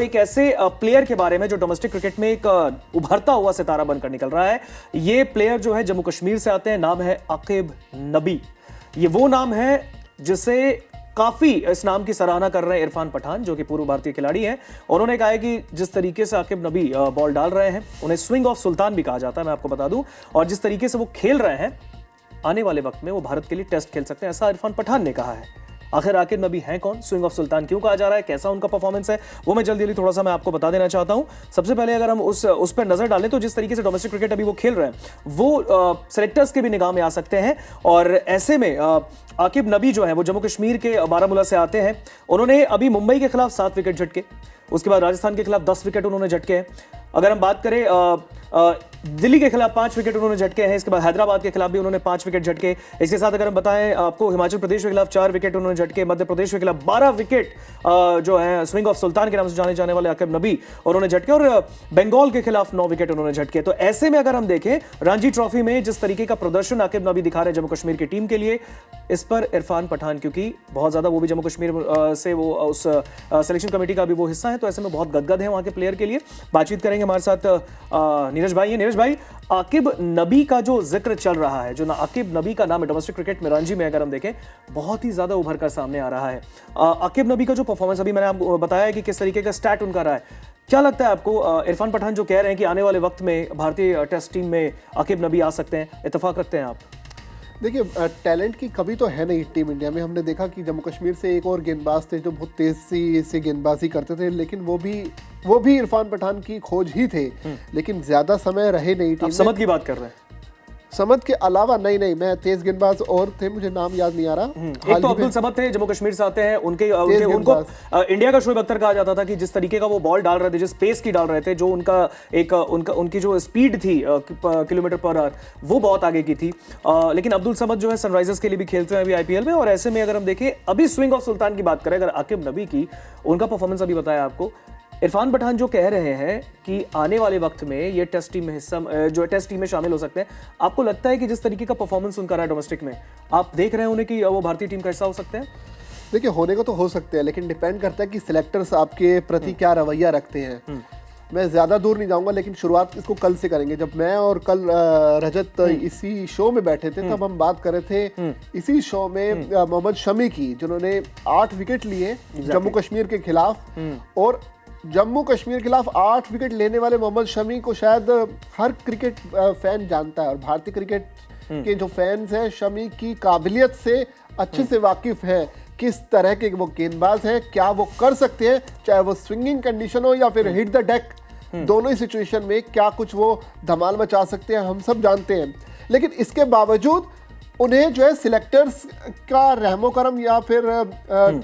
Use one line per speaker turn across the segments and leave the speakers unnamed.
एक ऐसे प्लेयर के बारे में जो डोमेस्टिक क्रिकेट में एक उभरता हुआ सितारा बनकर निकल रहा है। ये प्लेयर जो है जम्मू कश्मीर से आते हैं, नाम है आकिब नबी। ये वो नाम है जिसे काफी इस नाम की सराहना कर रहे हैं इरफान पठान, जो कि पूर्व भारतीय खिलाड़ी हैं। उन्होंने कहा है कि जिस तरीके से आकिब नबी बॉल डाल रहे हैं, उन्हें स्विंग ऑफ सुल्तान भी कहा जाता है, मैं आपको बता दूं, और जिस तरीके से वो खेल रहे हैं, आने वाले वक्त में वो भारत के लिए टेस्ट खेल सकते हैं, ऐसा इरफान पठान ने कहा है। आखिर आकिब नबी हैं कौन, स्विंग ऑफ सुल्तान क्यों कहा जा रहा है, कैसा उनका परफॉर्मेंस है, वो मैं जल्दी थोड़ा सा मैं आपको बता देना चाहता हूं। सबसे पहले अगर हम उस पर नजर डालें तो जिस तरीके से डोमेस्टिक क्रिकेट अभी वो खेल रहे हैं, वो सेलेक्टर्स के भी निगाह में आ सकते हैं। और ऐसे में आकिब नबी जो है वो जम्मू कश्मीर के बारामूला से आते हैं। उन्होंने अभी मुंबई के खिलाफ 7 विकेट झटके, उसके बाद राजस्थान के खिलाफ 10 विकेट उन्होंने झटके हैं। अगर हम बात करें दिल्ली के खिलाफ 5 विकेट उन्होंने झटके हैं, इसके बाद हैदराबाद के खिलाफ भी उन्होंने 5 विकेट झटके। इसके साथ अगर हम बताएं आपको, हिमाचल प्रदेश के खिलाफ 4 विकेट उन्होंने झटके, मध्य प्रदेश के खिलाफ 12 विकेट जो है स्विंग ऑफ सुल्तान के नाम से जाने जाने वाले आकिब नबी उन्होंने झटके, और बंगाल के खिलाफ 9 विकेट उन्होंने झटके। तो ऐसे में अगर हम देखें रणजी ट्रॉफी में जिस तरीके का प्रदर्शन आकिब नबी दिखा रहे हैं जम्मू कश्मीर की टीम के लिए, इस पर इरफान पठान, क्योंकि बहुत ज्यादा वो भी जम्मू कश्मीर से वो उस सिलेक्शन कमेटी का भी वो हिस्सा है, तो ऐसे में बहुत गदगद है वहां के प्लेयर के लिए। बातचीत करेंगे हमारे साथ नीरज भाई हैं। नीरज भाई, आकिब नबी का जो जिक्र चल रहा है, जो आकिब नबी का नाम है डोमेस्टिक क्रिकेट में रणजी में अगर हम देखें, बहुत ही ज्यादा उभर कर सामने आ रहा है। आकिब नबी का जो परफॉर्मेंस अभी मैंने आपको बताया है कि किस तरीके का स्टैट उनका रहा है, क्या लगता है आपको? इरफान पठान जो कह रहे हैं कि आने वाले वक्त में भारतीय टेस्ट टीम में आकिब नबी आ सकते हैं, इत्तेफाक रखते हैं आप?
देखिए, टैलेंट की कमी तो है नहीं टीम इंडिया में। हमने देखा कि जम्मू कश्मीर से एक और गेंदबाज थे जो बहुत तेजी से गेंदबाजी करते थे, लेकिन वो भी इरफान पठान की खोज ही थे, लेकिन ज्यादा समय रहे नहीं टीम में।
समद की बात कर रहे हैं?
समद के अलावा नहीं, मैं तेज गेंदबाज और थे, मुझे नाम याद नहीं आ रहा।
एक तो अब्दुल समद थे, जम्मू कश्मीर से आते हैं, उनको इंडिया का शोएब अख्तर कहा जाता था कि जिस तरीके का वो बॉल डाल रहे थे, जिस पेस की डाल रहे थे, जो उनकी जो स्पीड थी किलोमीटर पर आवर, वो बहुत आगे की थी। लेकिन अब्दुल समद जो है सनराइजर्स के लिए भी खेलते हैं अभी आईपीएल में। और ऐसे में अगर हम देखें अभी स्विंग ऑफ सुल्तान की बात करें, अगर आकिब नबी की, उनका परफॉर्मेंस अभी बताया आपको। इरफान पठान जो कह रहे हैं कि आने वाले वक्त में ये टेस्ट टीम में हिस्सा जो टेस्ट टीम में शामिल हो सकते हैं, आपको लगता है कि जिस तरीके का परफॉर्मेंस उनका रहा है डोमेस्टिक में, आप देख रहे हैं उन्हें कि वो भारतीय टीम का हिस्सा हो सकते हैं?
देखिए, होने को तो हो सकते हैं, लेकिन डिपेंड करता है कि सिलेक्टर्स आपके प्रति क्या रवैया रखते हैं। मैं ज्यादा दूर नहीं जाऊंगा, लेकिन शुरुआत इसको कल से करेंगे। जब मैं और कल रजत इसी शो में बैठे थे, तब हम बात कर रहे थे इसी शो में मोहम्मद शमी की, जिन्होंने 8 विकेट लिए जम्मू कश्मीर के खिलाफ। और जम्मू कश्मीर के खिलाफ 8 विकेट लेने वाले मोहम्मद शमी को शायद हर क्रिकेट फैन जानता है, और भारतीय क्रिकेट के जो फैंस हैं शमी की काबिलियत से अच्छे से वाकिफ है, किस तरह के वो गेंदबाज हैं, क्या वो कर सकते हैं, चाहे वो स्विंगिंग कंडीशन हो या फिर हिट द डेक, दोनों ही सिचुएशन में क्या कुछ वो धमाल मचा सकते हैं, हम सब जानते हैं। लेकिन इसके बावजूद उन्हें जो है सिलेक्टर्स का रहमो करम या फिर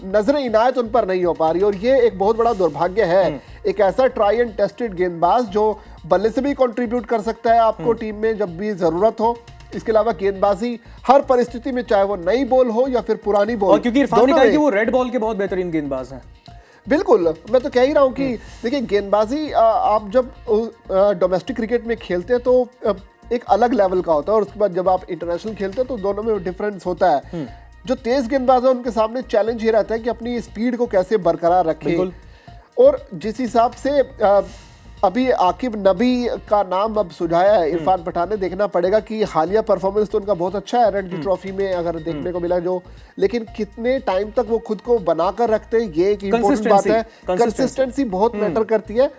नजर इनायत उन पर नहीं हो पा रही, और ये एक बहुत बड़ा दुर्भाग्य है। एक ऐसा ट्राई एंड टेस्टेड गेंदबाज जो बल्ले से भी कंट्रीब्यूट कर सकता है आपको टीम में जब भी जरूरत हो। इसके अलावा गेंदबाजी हर परिस्थिति में, चाहे वो नई बॉल हो या फिर पुरानी बॉल,
क्योंकि इरफान ने कहा कि वो रेड बॉल के बहुत बेहतरीन गेंदबाज हैं।
बिल्कुल, मैं तो कह ही रहा हूँ कि देखिए, गेंदबाजी आप जब डोमेस्टिक क्रिकेट में खेलते हैं तो एक अलग लेवल का होता है, और उसके बाद जब आप इंटरनेशनल खेलते हैं तो दोनों में डिफरेंस होता है। जो तेज गेंदबाज है उनके सामने चैलेंज ये रहता है कि अपनी स्पीड को कैसे बरकरार रखें। और जिस हिसाब से अभी आकिब नबी का नाम अब सुझाया है इरफान पठान ने, देखना पड़ेगा कि हालिया परफॉर्मेंस तो उनका बहुत अच्छा है रणजी ट्रॉफी में अगर देखने को मिला जो, लेकिन कितने टाइम तक वो खुद को बनाकर रखते हैं, ये एक इम्पोर्टेंट बात है। कंसिस्टेंसी बहुत मैटर करती है।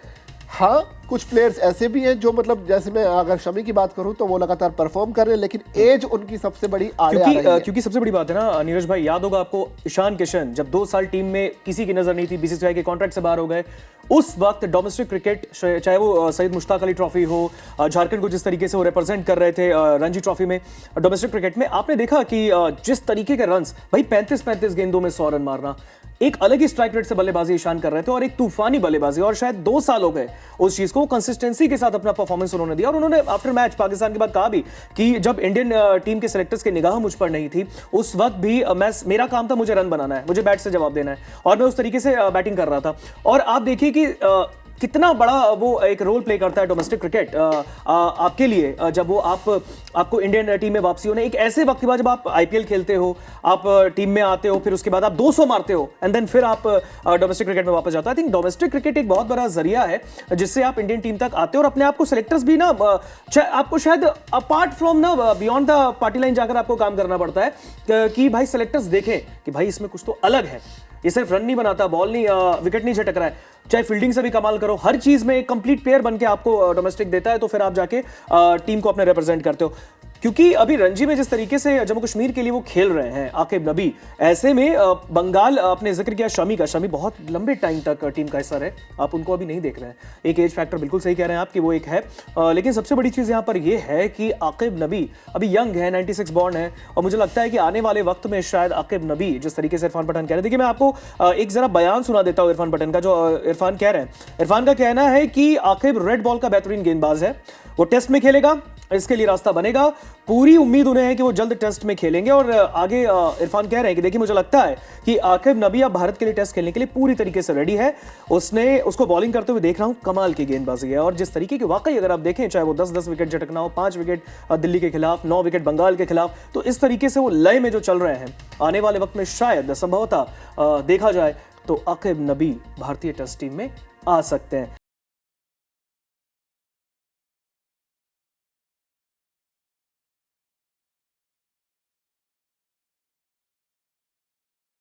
हाँ, कुछ प्लेयर्स ऐसे भी हैं जो मतलब, जैसे मैं अगर शमी की बात करूं तो वो लगातार परफॉर्म कर रहे हैं, लेकिन एज उनकी सबसे बड़ी आड़े आ रही है।
क्योंकि सबसे बड़ी बात है ना नीरज भाई, याद होगा आपको ईशान किशन जब 2 साल टीम में किसी की नजर नहीं थी, बीसीसीआई के कॉन्ट्रैक्ट से बाहर हो गए, उस वक्त डोमेस्टिक क्रिकेट, चाहे वो सईद मुश्ताक अली ट्रॉफी हो, झारखंड को जिस तरीके से वो रिप्रेजेंट कर रहे थे रणजी ट्रॉफी में, डोमेस्टिक क्रिकेट में आपने देखा कि जिस तरीके के रन्स, भाई 35-35 गेंदों में 100 रन मारना, एक अलग ही स्ट्राइक रेट से बल्लेबाजी ईशान कर रहे थे, और एक तूफानी बल्लेबाजी, और शायद 2 साल हो गए उस चीज को, कंसिस्टेंसी के साथ अपना परफॉर्मेंस उन्होंने दिया। और उन्होंने आफ्टर मैच पाकिस्तान के बाद कहा भी कि जब इंडियन टीम के सिलेक्टर्स की निगाह मुझ पर नहीं थी, उस वक्त भी मेरा काम था, मुझे रन बनाना है, मुझे बैट से जवाब देना है, और मैं उस तरीके से बैटिंग कर रहा था। और आप देखिए कि कितना बड़ा वो एक रोल प्ले करता है डोमेस्टिक क्रिकेट आपके लिए, जब वो आपको इंडियन टीम में वापसी होने एक ऐसे वक्त के बाद जब आप आईपीएल खेलते हो, आप टीम में आते हो, फिर उसके बाद आप 200 मारते हो एंड देन फिर आप डोमेस्टिक क्रिकेट में वापस जाते हो। आई थिंक डोमेस्टिक क्रिकेट एक बहुत बड़ा जरिया है जिससे आप इंडियन टीम तक आते हो और अपने आप को सिलेक्टर्स भी ना आपको शायद अपार्ट फ्रॉम ना बियॉन्ड द पार्टी लाइन जाकर आपको काम करना पड़ता है कि भाई सिलेक्टर्स देखें कि भाई इसमें कुछ तो अलग है, ये सिर्फ रन नहीं बनाता, बॉल नहीं विकेट नहीं झटक रहा है, चाहे फील्डिंग से भी कमाल करो, हर चीज में एक कंप्लीट प्लेयर बन के आपको डोमेस्टिक देता है, तो फिर आप जाके टीम को अपने रिप्रेजेंट करते हो। क्योंकि अभी रणजी में जिस तरीके से जम्मू कश्मीर के लिए वो खेल रहे हैं आकिब नबी, ऐसे में बंगाल, आपने जिक्र किया शमी का, शमी बहुत लंबे टाइम तक टीम का हिस्सा रहे, आप उनको अभी नहीं देख रहे हैं। एक एज फैक्टर बिल्कुल सही कह रहे हैं आप कि वो एक है, लेकिन सबसे बड़ी चीज यहाँ पर ये है कि आकिब नबी अभी यंग है, 96 बॉर्न है, और मुझे लगता है कि आने वाले वक्त में शायद आकिब नबी जिस तरीके से इरफान पठान कह रहे हैं, देखिए मैं आपको एक जरा बयान सुना देता हूँ इरफान पठान का, जो इरफान कह रहे हैं। इरफान का कहना है कि आकिब रेड बॉल का बेहतरीन गेंदबाज है, वो टेस्ट में खेलेगा, इसके लिए रास्ता बनेगा, पूरी उम्मीद उन्हें है कि वो जल्द टेस्ट में खेलेंगे। और आगे इरफान कह रहे हैं कि देखिए मुझे लगता है कि आकिब नबी अब भारत के लिए टेस्ट खेलने के लिए पूरी तरीके से रेडी है, उसको बॉलिंग करते हुए देख रहा हूं, कमाल की गेंदबाजी है, और जिस तरीके की वाकई अगर आप देखें, चाहे वो 10-10 विकेट झटकना हो, 5 विकेट दिल्ली के खिलाफ, 9 विकेट बंगाल के खिलाफ, तो इस तरीके से वो लय में जो चल रहे हैं, आने वाले वक्त में शायद संभवतः देखा जाए तो आकिब नबी भारतीय टेस्ट टीम में आ सकते हैं।